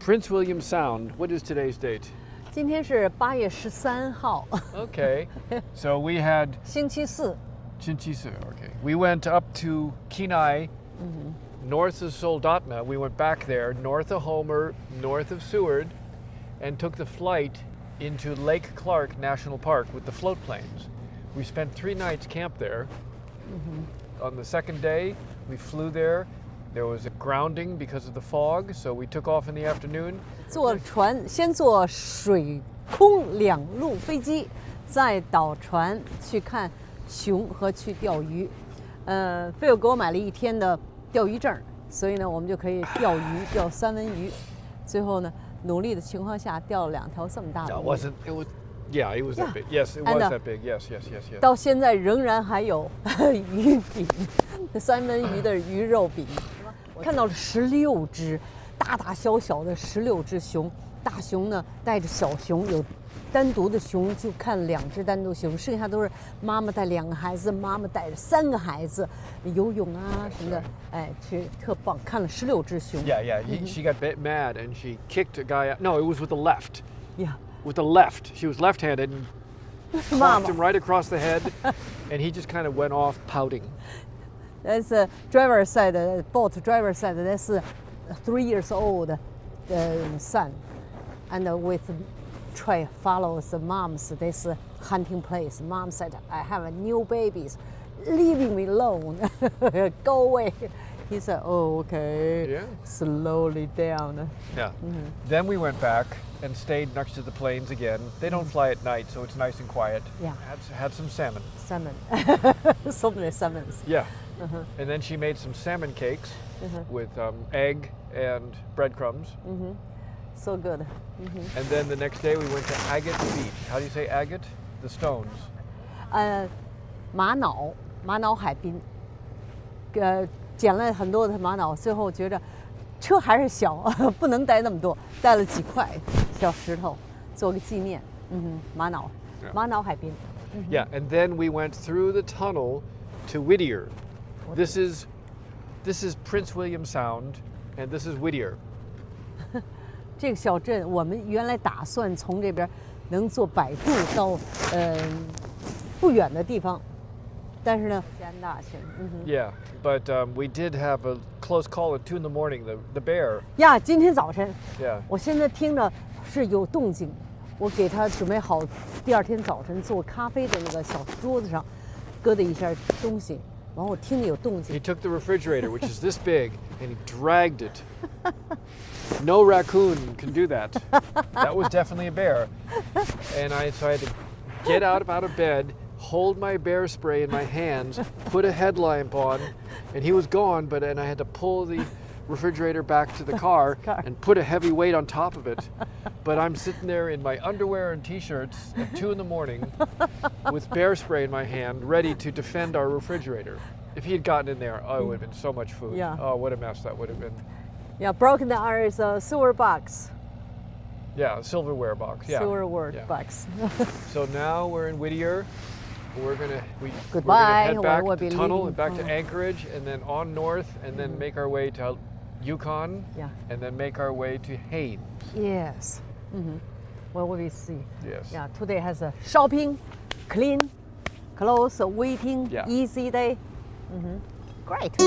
Prince William Sound. What is today's date? 今天是8月13号 Okay. So we had 星期四 Chinchisu. Okay. We went up to Kenai, north of Soldotna. We went back there, north of Homer, north of Seward, and took the flight into Lake Clark National Park with the float planes. We spent 3 nights camped there. On the second day, we flew there. There was a grounding because of the fog, so we took off in the afternoon. 坐船，先坐水空2路飞机，再倒船去看熊和去钓鱼。菲友给我买了1天的钓鱼证，所以呢，我们就可以钓鱼，钓3文鱼。最后呢，努力的情况下钓了2条这么大的鱼。It was that big. Yes, it was that big. Yes. 到现在仍然还有鱼饼，3文鱼的鱼肉饼。看到了16只，大大小小的16只熊。大熊呢带着小熊，有单独的熊就看2只单独熊，剩下都是妈妈带2个孩子，妈妈带着3个孩子，游泳啊什么的，哎，去特棒，看了16只熊。Yeah. She got mad and she kicked a guy out. No, it was with the left. Yeah. With the left. She was left-handed and clocked him right across the head, and he just kind of went off pouting. That's a driver side, boat driver side. That's a 3 years old son, and with try follows the mom's this hunting place. Mom said, "I have a new babies, leaving me alone. Go away." He said, "Oh, okay." Yeah. Slowly down. Yeah. Then we went back and stayed next to the planes again. They don't fly at night, so it's nice and quiet. Yeah. Had some salmon. Salmon. So many salmons. Yeah. And then she made some salmon cakes with egg and breadcrumbs. So good. And then the next day we went to Agate Beach. How do you say agate? The stones. 玛瑙海滨，捡了很多的玛瑙，最后觉着车还是小，不能带那么多，带了几块小石头做个纪念。玛瑙海滨。Yeah, and then we went through the tunnel to Whittier. This is Prince William Sound, and this is Whittier. 这个小镇，我们原来打算从这边能坐摆渡到不远的地方，但是呢，加拿大去。Yeah, but we did have a close call at 2 in the morning. The bear. 呀，今天早晨。Yeah. 我现在听着是有动静，我给他准备好第2天早晨做咖啡的那个小桌子上，搁的一下东西。然后我听着有动静。He took the refrigerator, which is this big, and he dragged it. No raccoon can do that. That was definitely a bear. And so I had to get out of bed, hold my bear spray in my hands, put a headlamp on, and he was gone, and I had to pull the refrigerator back to the car and put a heavy weight on top of it. But I'm sitting there in my underwear and t-shirts at 2 in the morning with bear spray in my hand, ready to defend our refrigerator. If he had gotten in there, it would have been so much food. Yeah. Oh, what a mess that would have been. Yeah, broken down is a silver box. Yeah, a silverware box. Yeah. Silverware box. So now we're in Whittier. We're gonna Goodbye. head back We'll to be tunnel leaving. and back to Anchorage, and then on north, and then make our way to Yukon, and then make our way to Haines. Yes. Well, we will see. Yes. Yeah. Today has a shopping, clean, clothes, waiting, Yeah. easy day. Great.